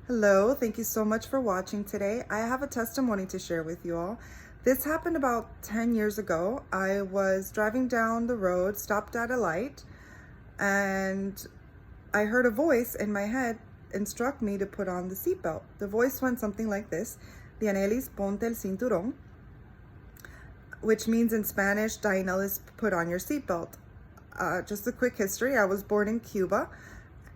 Hello, thank you so much for watching today. I have a testimony to share with you all. This happened about 10 years ago. I was driving down the road, stopped at a light, and I heard a voice in my head instruct me to put on the seatbelt. The voice went something like this: Dianelis, ponte el cinturón, which means in Spanish, Dianelis, put on your seatbelt. Just a quick history. I was born in Cuba,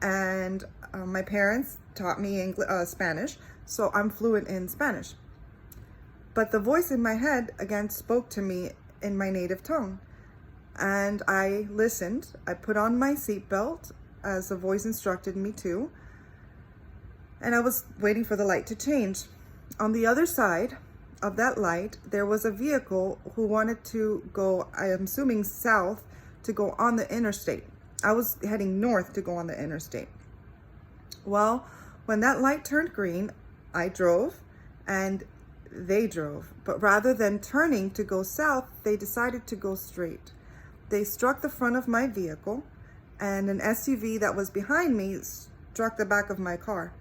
and my parents taught me Spanish, so I'm fluent in Spanish. But the voice in my head again spoke to me in my native tongue, and I listened. I put on my seatbelt as the voice instructed me to, and I was waiting for the light to change. On the other side of that light, there was a vehicle who wanted to go, I am assuming south, to go on the interstate. I was heading north to go on the interstate. Well, when that light turned green, I drove and they drove. But rather than turning to go south, they decided to go straight. They struck the front of my vehicle, and an SUV that was behind me struck the back of my car.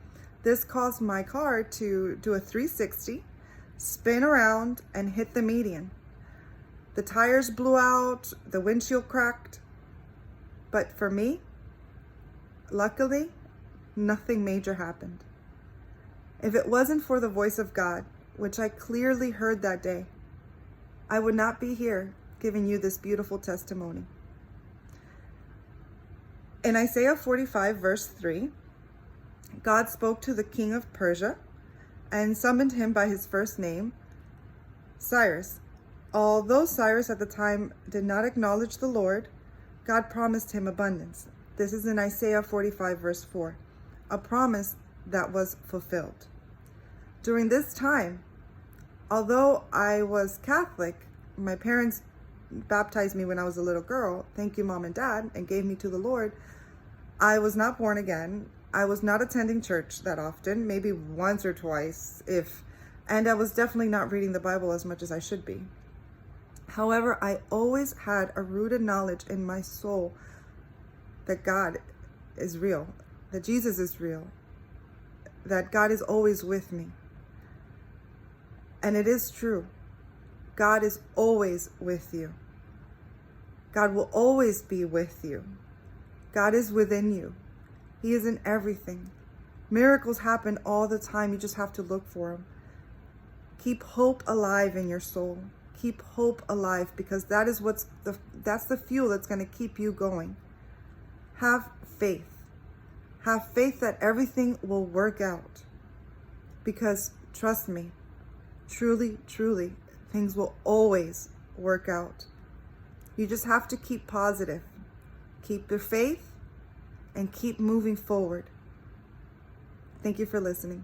This caused my car to do a 360, spin around, and hit the median. The tires blew out, the windshield cracked. But for me, luckily, nothing major happened. If it wasn't for the voice of God, which I clearly heard that day, I would not be here giving you this beautiful testimony. In Isaiah 45, verse 3, God spoke to the king of Persia and summoned him by his first name, Cyrus. Although Cyrus at the time did not acknowledge the Lord, God promised him abundance. This is in Isaiah 45, verse 4, a promise that was fulfilled. During this time, although I was Catholic, my parents baptized me when I was a little girl, thank you Mom and Dad, and gave me to the Lord, I was not born again. I was not attending church that often, maybe once or twice, and I was definitely not reading the Bible as much as I should be. However, I always had a rooted knowledge in my soul that God is real, that Jesus is real, that God is always with me. And it is true. God is always with you. God will always be with you. God is within you. He is in everything. Miracles happen all the time. You just have to look for them. Keep hope alive in your soul. Keep hope alive, because that is that's the fuel that's going to keep you going. Have faith. Have faith that everything will work out. Because trust me, truly, truly, things will always work out. You just have to keep positive. Keep your faith and keep moving forward. Thank you for listening.